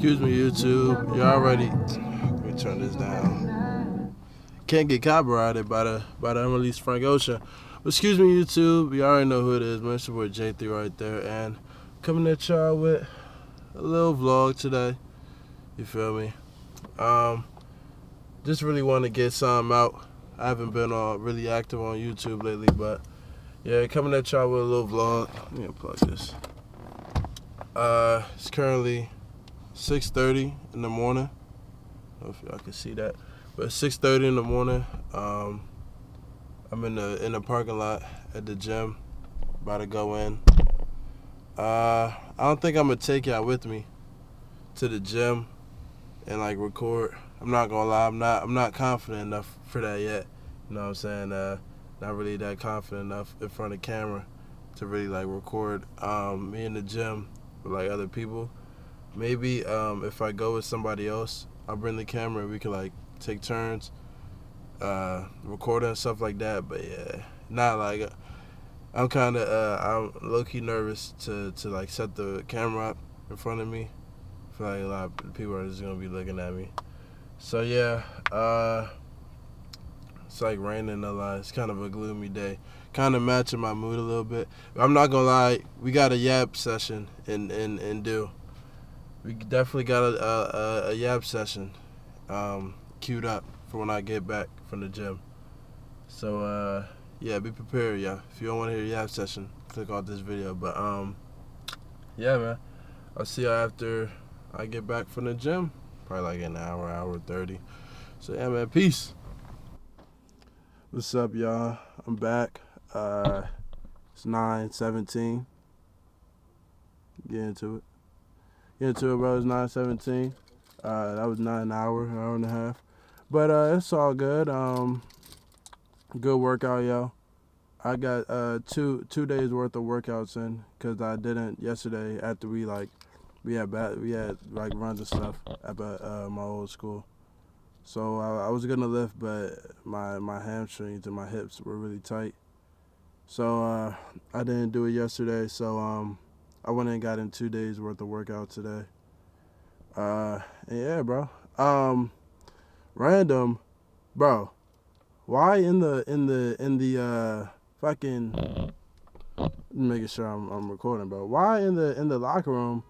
Excuse me, YouTube. You already. Let me turn this down. Can't get copyrighted by the unreleased Frank Ocean. But excuse me, YouTube. You already know who it is, man. It's your boy J3 right there, and coming at y'all with a little vlog today. You feel me? Just really want to get something out. I haven't been really active on YouTube lately, but yeah, coming at y'all with a little vlog. Let me unplug this. It's currently 6:30 in the morning. I don't know if y'all can see that, but it's 6:30 in the morning. I'm in the parking lot at the gym, about to go in. I don't think I'm gonna take y'all with me to the gym and like record. I'm not gonna lie, I'm not confident enough for that yet. You know what I'm saying? Not really that confident enough in front of camera to really like record me in the gym with like other people. Maybe if I go with somebody else, I'll bring the camera and we can like take turns recording and stuff like that. But yeah, not like I'm kind of I'm low key nervous to like set the camera up in front of me. I feel like a lot of people are just gonna be looking at me. So yeah, it's like raining a lot. It's kind of a gloomy day. Kind of matching my mood a little bit. I'm not gonna lie, we got a yap session in do. We definitely got a yap session queued up for when I get back from the gym. So yeah, be prepared, y'all. If you don't want to hear a yap session, click off this video. But yeah, man, I'll see y'all after I get back from the gym. Probably like an hour 30. So yeah, man, peace. What's up, y'all? I'm back. It's 9:17. Get into it. Bro. It's 9:17. That was not an hour and a half. But it's all good. Good workout, yo. I got two days worth of workouts in because I didn't yesterday after we had like runs and stuff at my old school. So I was gonna lift, but my hamstrings and my hips were really tight. So I didn't do it yesterday. So I went and got in 2 days worth of workout today. And yeah, bro. Random, bro. Why in the fucking making sure I'm recording, bro. Why in the locker room?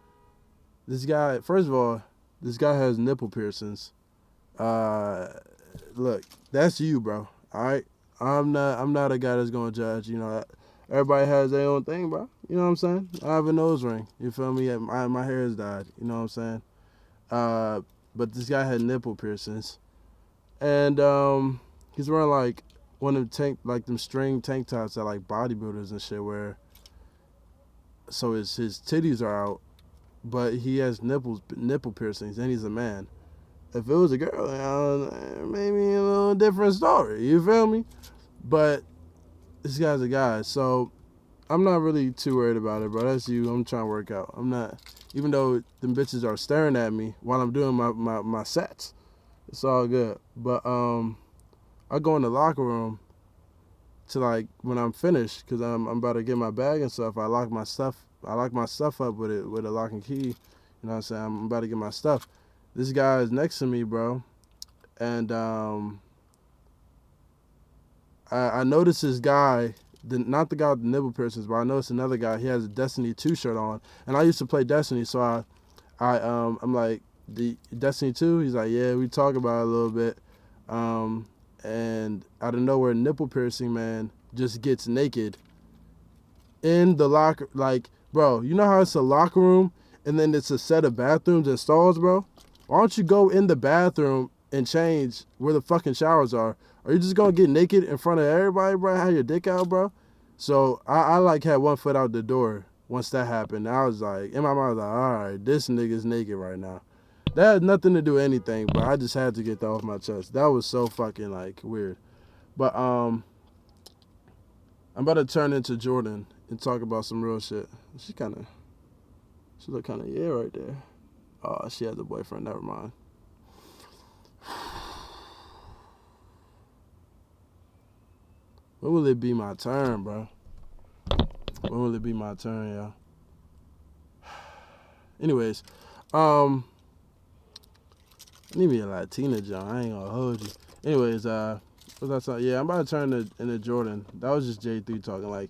This guy. First of all, this guy has nipple piercings. Look, that's you, bro. All right. I'm not a guy that's gonna judge. You know, everybody has their own thing, bro. You know what I'm saying? I have a nose ring. You feel me? My hair is dyed. You know what I'm saying? But this guy had nipple piercings, and he's wearing like one of them string tank tops that like bodybuilders and shit wear. So his titties are out, but he has nipple piercings, and he's a man. If it was a girl, maybe a little different story. You feel me? But this guy's a guy, so I'm not really too worried about it, bro. That's you. I'm trying to work out. I'm not, even though them bitches are staring at me while I'm doing my sets. It's all good. But I go in the locker room to like when I'm finished, cause I'm about to get my bag and stuff. I lock my stuff up with a lock and key. You know what I'm saying? I'm about to get my stuff. This guy is next to me, bro, and I noticed this guy, not the guy with the nipple piercings, but I noticed another guy. He has a Destiny 2 shirt on, and I used to play Destiny, so I'm like, the Destiny 2. He's like, yeah, we talk about it a little bit, and out of nowhere, nipple piercing man just gets naked in the locker. Like, bro, you know how it's a locker room and then it's a set of bathrooms and stalls, bro? Why don't you go in the bathroom and change where the fucking showers are? Are you just gonna get naked in front of everybody, bro? Have your dick out, bro? So I like had one foot out the door once that happened. I was like, in my mind, I was like, all right, this nigga's naked right now. That had nothing to do with anything, but I just had to get that off my chest. That was so fucking like weird. But I'm about to turn into Jordan and talk about some real shit. She look kind of yeah right there. Oh, she has a boyfriend. Never mind. When will it be my turn, bro? When will it be my turn, y'all? Anyways, Need me a Latina John. I ain't gonna hold you. Anyways, what's that song? Yeah, I'm about to turn into Jordan. That was just J3 talking. Like,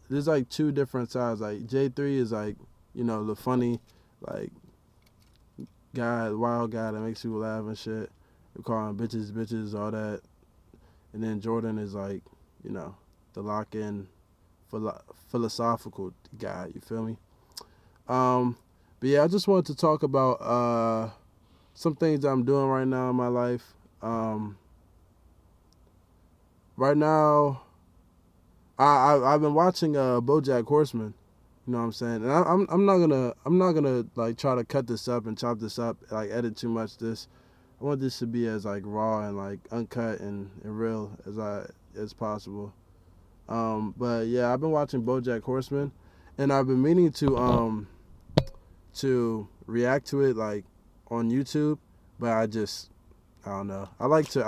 there's like two different sides. Like J3 is like, the funny, like guy, wild guy that makes people laugh and shit. We call him bitches, all that. And then Jordan is like, the lock-in, philosophical guy. You feel me? But yeah, I just wanted to talk about some things I'm doing right now in my life. Right now, I've been watching Bojack Horseman. You know what I'm saying? And I'm not gonna like try to cut this up and chop this up, like edit too much. I want this to be as like raw and like uncut and real as possible. But yeah, I've been watching BoJack Horseman, and I've been meaning to react to it like on YouTube, but I don't know. I like to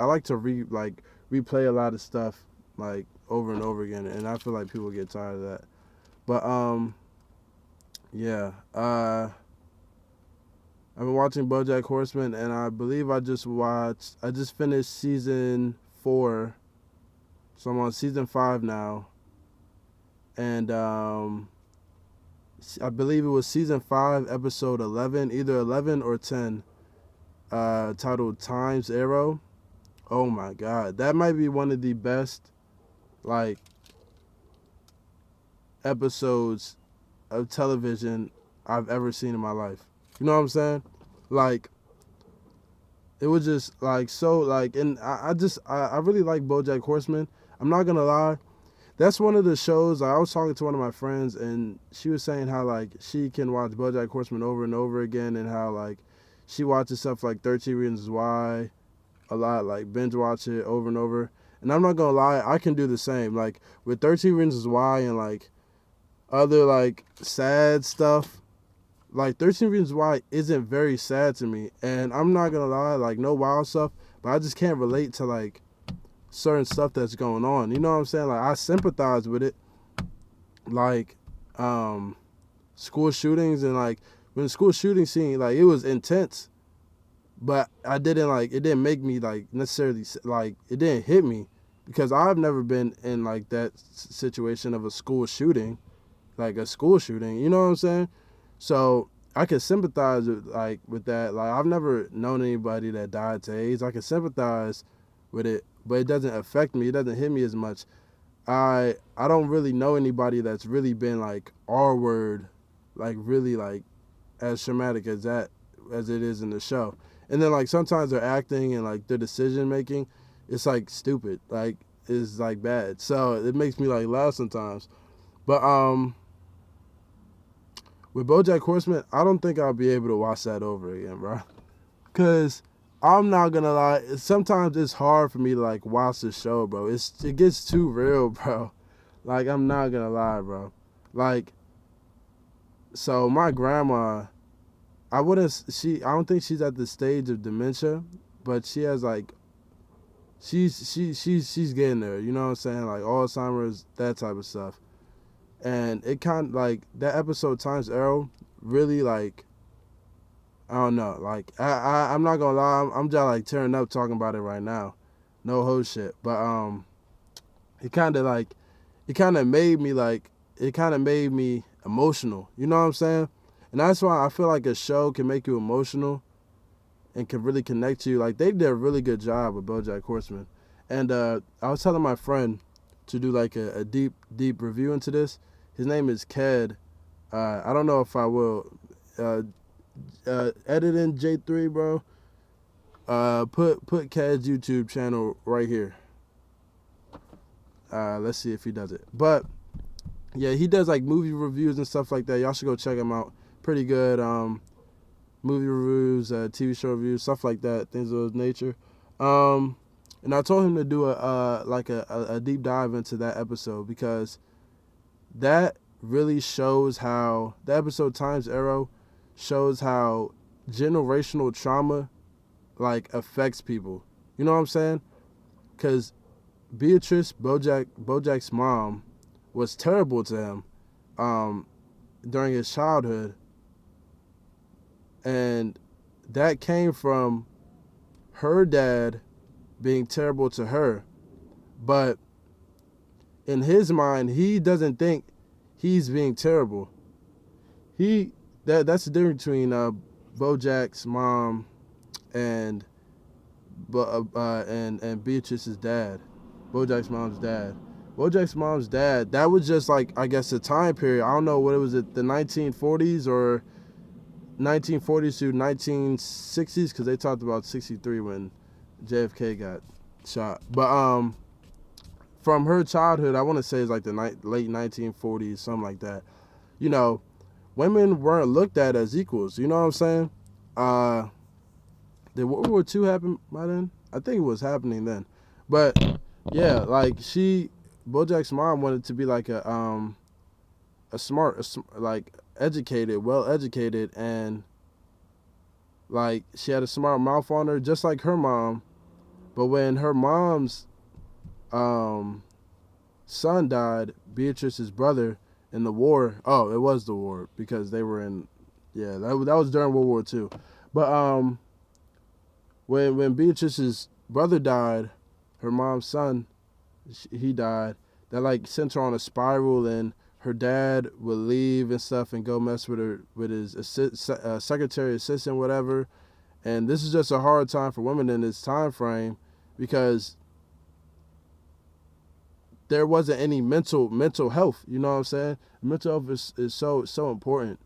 replay a lot of stuff like over and over again, and I feel like people get tired of that. But yeah, I've been watching BoJack Horseman, and I believe I just finished season 4, so I'm on season 5 now, and I believe it was season 5, episode 11, either 11 or 10, titled Time's Arrow. Oh my God, that might be one of the best like episodes of television I've ever seen in my life. You know what I'm saying? Like, it was just like so like, and I really like BoJack Horseman. I'm not gonna lie. That's one of the shows. I was talking to one of my friends, and she was saying how like she can watch BoJack Horseman over and over again, and how like she watches stuff like 13 Reasons Why a lot, like binge watch it over and over. And I'm not gonna lie, I can do the same. Like with 13 Reasons Why and like other like sad stuff, like 13 Reasons Why isn't very sad to me. And I'm not gonna lie, like no wild stuff, but I just can't relate to like certain stuff that's going on. You know what I'm saying? Like I sympathize with it. Like school shootings, and like when the school shooting scene, like it was intense. But it didn't make me like necessarily like, it didn't hit me, because I've never been in like that situation of a school shooting, you know what I'm saying? So I can sympathize with that. Like I've never known anybody that died to AIDS. I can sympathize with it, but it doesn't affect me. It doesn't hit me as much. I don't really know anybody that's really been like R word, like really like as traumatic as it is in the show. And then like sometimes their acting and like their decision making, it's like stupid, like it's like bad. So it makes me like laugh sometimes. But with BoJack Horseman, I don't think I'll be able to watch that over again, bro. Cause I'm not gonna lie, sometimes it's hard for me to like watch the show, bro. It gets too real, bro. Like I'm not gonna lie, bro. Like, so my grandma, I don't think she's at the stage of dementia, but she has like, she's getting there, you know what I'm saying? Like Alzheimer's, that type of stuff. And it kind of like that episode Time's Arrow really like, I don't know, like I'm not gonna lie, I'm just like tearing up talking about it right now. No whole shit. But it kind of made me emotional. You know what I'm saying? And that's why I feel like a show can make you emotional and can really connect to you. Like, they did a really good job with BoJack Horseman. And I was telling my friend to do like a deep review into this. His name is Ked. I don't know if I will edit in J3, bro. Put Ked's YouTube channel right here. Let's see if he does it. But yeah, he does like movie reviews and stuff like that. Y'all should go check him out. Pretty good movie reviews, TV show reviews, stuff like that, things of those nature. And I told him to do a deep dive into that episode, because that really shows how the episode Time's Arrow shows how generational trauma like affects people. You know what I'm saying? Because Beatrice, Bojack's mom, was terrible to him during his childhood, and that came from her dad being terrible to her, but in his mind, he doesn't think he's being terrible. That's the difference between Bojack's mom and and Beatrice's dad, Bojack's mom's dad. Bojack's mom's dad, that was just like, I guess, a time period. I don't know what it was, the 1940s or 1940s to 1960s, because they talked about 63 when JFK got shot. But from her childhood, I want to say it's like the late 1940s, something like that. You know, women weren't looked at as equals. You know what I'm saying? Did World War II happen by then? I think it was happening then. But yeah, like Bojack's mom wanted to be like a smart, like educated, well educated, and like she had a smart mouth on her, just like her mom. But when her mom's son died, Beatrice's brother, in the war. Oh, it was the war because they were in. Yeah, that was during World War II. But when Beatrice's brother died, her mom's son, he died. That like sent her on a spiral, and her dad would leave and stuff and go mess with his secretary, assistant, whatever. And this is just a hard time for women in this time frame because there wasn't any mental health. You know what I'm saying? Mental health is so important.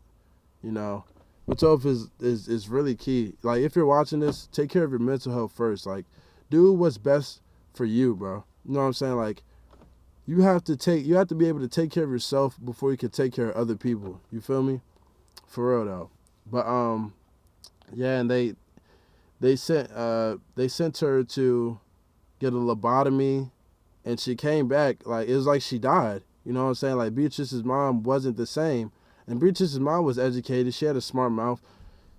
You know, mental health is really key. Like, if you're watching this, take care of your mental health first. Like, do what's best for you, bro. You know what I'm saying? Like, you have to be able to take care of yourself before you can take care of other people. You feel me? For real though. But yeah, and they sent her to get a lobotomy, and she came back, like, it was like she died. You know what I'm saying? Like, Beatrice's mom wasn't the same. And Beatrice's mom was educated. She had a smart mouth.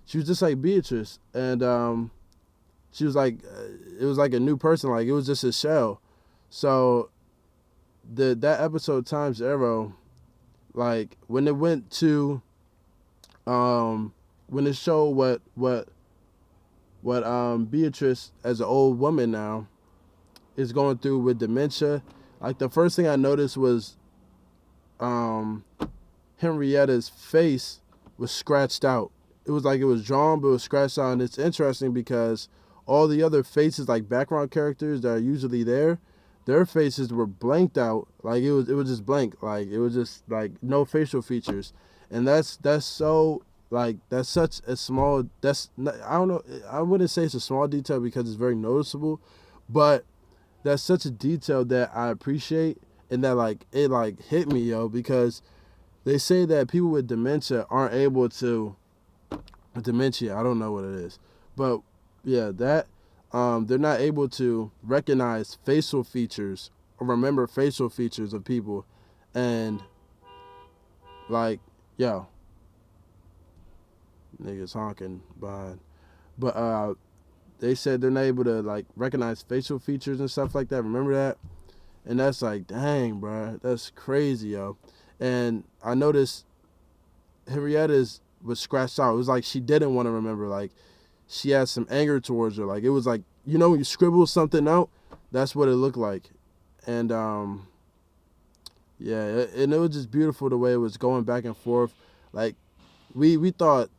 She was just like Beatrice. And she was like, it was like a new person. Like, it was just a shell. So that episode, Times Arrow, like, when it went to, when it showed what Beatrice, as an old woman now, is going through with dementia, like, the first thing I noticed was Henrietta's face was scratched out. It was like it was drawn, but it was scratched out. And it's interesting because all the other faces, like background characters that are usually there, their faces were blanked out. Like, it was just blank. Like, it was just like no facial features. And that's so, like, that's such a small, I don't know, I wouldn't say it's a small detail because it's very noticeable, but that's such a detail that I appreciate, and that, like, it, like, hit me, yo, because they say that people with dementia aren't able to, dementia, I don't know what it is, but yeah, that, they're not able to recognize facial features or remember facial features of people. And, like, yo, niggas honking behind. But they said they're not able to, like, recognize facial features and stuff like that. Remember that? And that's like, dang, bro, that's crazy, yo. And I noticed Henrietta's was scratched out. It was like she didn't want to remember. Like, she had some anger towards her. Like, it was like, you know, when you scribble something out, that's what it looked like. And yeah, and it was just beautiful the way it was going back and forth. Like, we thought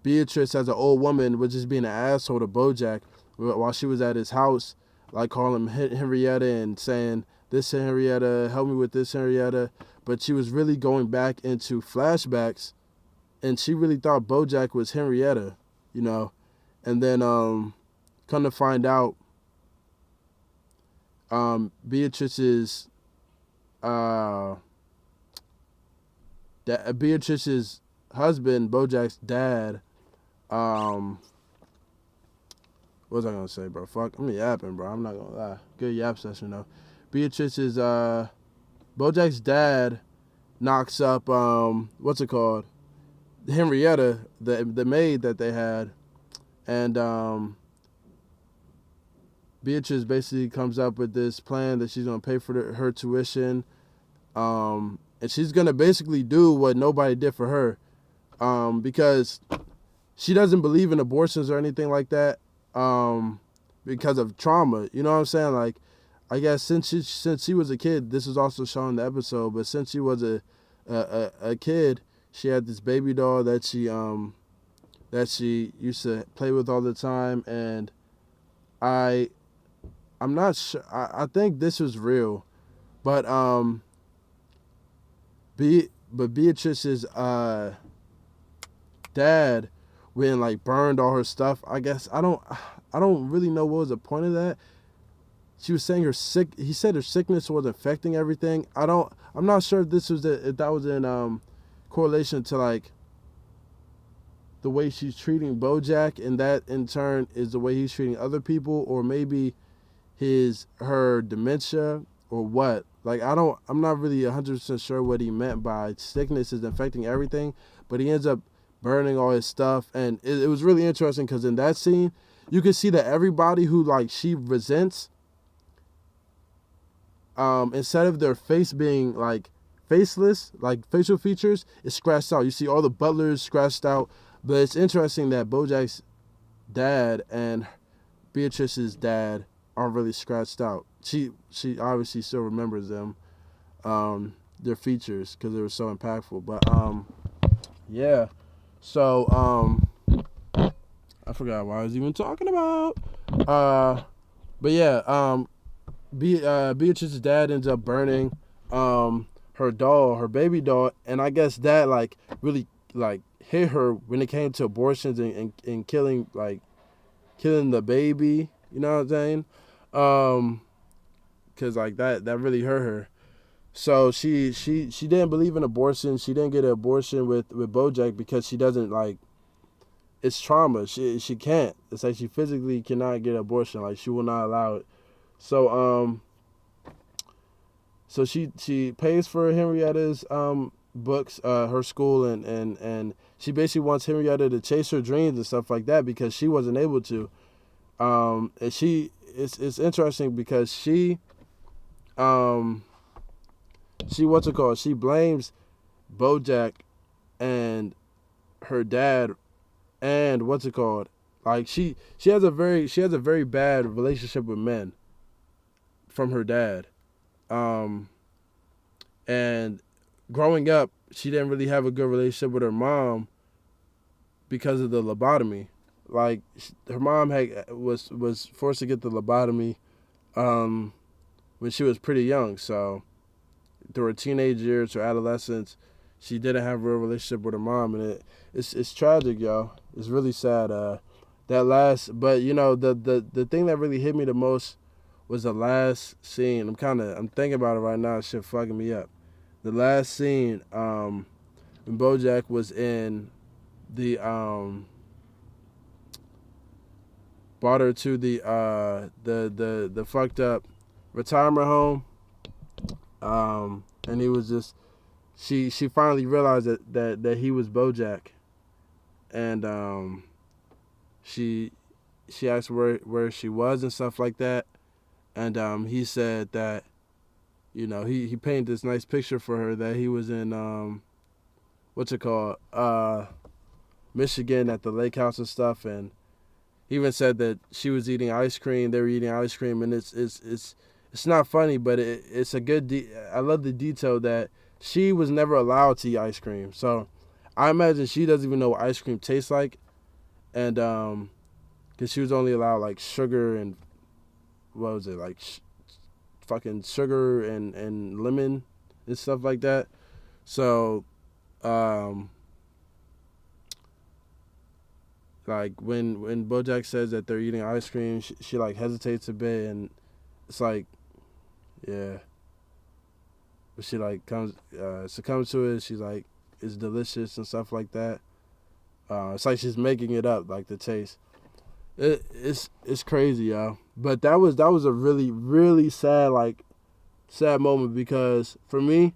Beatrice, as an old woman, was just being an asshole to Bojack while she was at his house, like calling him Henrietta and saying, this Henrietta, help me with this Henrietta. But she was really going back into flashbacks, and she really thought Bojack was Henrietta, you know. And then come to find out, Beatrice's husband, Bojack's dad, what was I gonna say, bro? Fuck, I'm yapping, bro. I'm not gonna lie. Good yap session though. Beatrice's Bojack's dad knocks up what's it called? Henrietta, the maid that they had, and Beatrice basically comes up with this plan that she's gonna pay for her tuition, and she's gonna basically do what nobody did for her, because she doesn't believe in abortions or anything like that, because of trauma. You know what I'm saying? Like, I guess since she was a kid, this is also shown in the episode. But since she was a kid, she had this baby doll that she used to play with all the time, and I'm not sure. I think this was real, but Beatrice's dad went and like burned all her stuff. I guess I don't really know what was the point of that. She was saying he said her sickness was affecting everything. I'm not sure if if that was in correlation to like the way she's treating Bojack, and that in turn is the way he's treating other people, or maybe her dementia, or what. Like, I'm not really 100% sure what he meant by sickness is infecting everything, but he ends up burning all his stuff. And it was really interesting because in that scene, you can see that everybody who like she resents, instead of their face being like faceless, like facial features, is scratched out. You see all the butlers scratched out. But it's interesting that Bojack's dad and Beatrice's dad aren't really scratched out. She obviously still remembers them, their features, because they were so impactful. But yeah. So I forgot what I was even talking about. But yeah, Beatrice's dad ends up burning her baby doll, and I guess that like really like hit her when it came to abortions and killing the baby. You know what I'm saying? Cause like that really hurt her. So she didn't believe in abortion. She didn't get an abortion with Bojack because she doesn't like. It's trauma. She can't. It's like she physically cannot get an abortion. Like, she will not allow it. So so she pays for Henrietta's books, her school, and she basically wants Henrietta to chase her dreams and stuff like that because she wasn't able to. And it's interesting because she what's it called? She blames Bojack and her dad, and what's it called? Like, she has a very bad relationship with men from her dad. And growing up, she didn't really have a good relationship with her mom because of the lobotomy. Like, her mom was forced to get the lobotomy when she was pretty young. So through her teenage years or adolescence, she didn't have a real relationship with her mom, and it's tragic, y'all. It's really sad. But you know, the thing that really hit me the most was the last scene. I'm thinking about it right now. It's shit fucking me up. The last scene, when Bojack was in the brought her to the fucked up retirement home, and he was just she finally realized that he was Bojack, and she asked where she was and stuff like that, and he said that, you know, he painted this nice picture for her that he was in what's it called, Michigan at the lake house and stuff, and he even said that she was eating ice cream. They were eating ice cream, and it's not funny, but it's a good. I love the detail that she was never allowed to eat ice cream. So I imagine she doesn't even know what ice cream tastes like, and because she was only allowed like sugar and what was it, like fucking sugar and lemon and stuff like that. So like when Bojack says that they're eating ice cream, she like hesitates a bit, and it's like, yeah. But she like succumbs to it. She's like, it's delicious and stuff like that. It's like she's making it up, like the taste. It's crazy, y'all. But that was a really, really sad moment, because for me,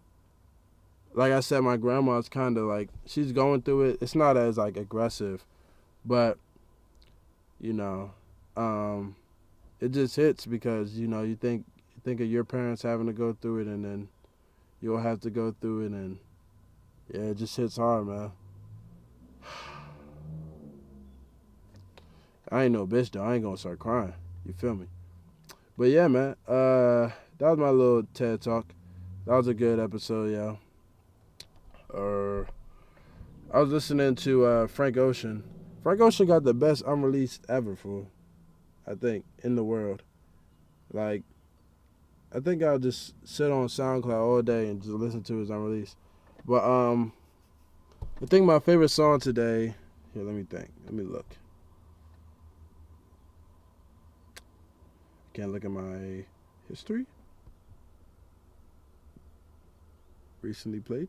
like I said, my grandma's kind of like, she's going through it. It's not as like aggressive, but you know, it just hits because, you know, you think of your parents having to go through it, and then you'll have to go through it, and yeah, it just hits hard, man. I ain't no bitch though. I ain't gonna start crying. You feel me? But yeah, man. That was my little TED talk. That was a good episode, yo. I was listening to Frank Ocean. Frank Ocean got the best unreleased ever, fool. I think in the world. Like, I think I'll just sit on SoundCloud all day and just listen to his unreleased. But I think my favorite song today. Here, let me think. Let me look. Can't look at my history. Recently played.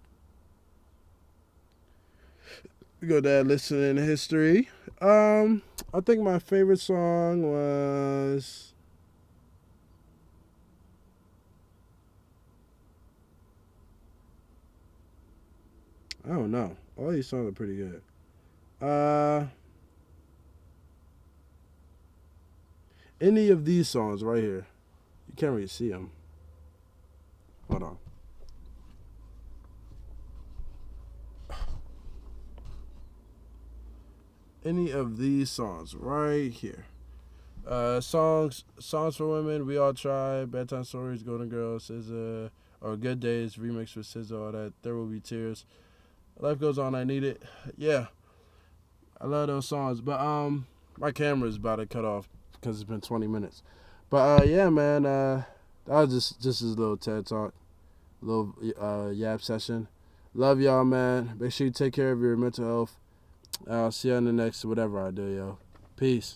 We go to listening history. I think my favorite song was. I don't know. All these songs are pretty good. Uh, any of these songs right here. You can't really see them. Hold on. Any of these songs right here. Songs for women. We all try. Bedtime stories. Golden Girls. SZA. Or Good Days remix with SZA. All that. There will be tears. Life goes on. I need it. Yeah, I love those songs. But my camera is about to cut off because it's been 20 minutes. But yeah, man. That was just his little TED talk, little yap session. Love y'all, man. Make sure you take care of your mental health. I'll see you on the next whatever I do, yo. Peace.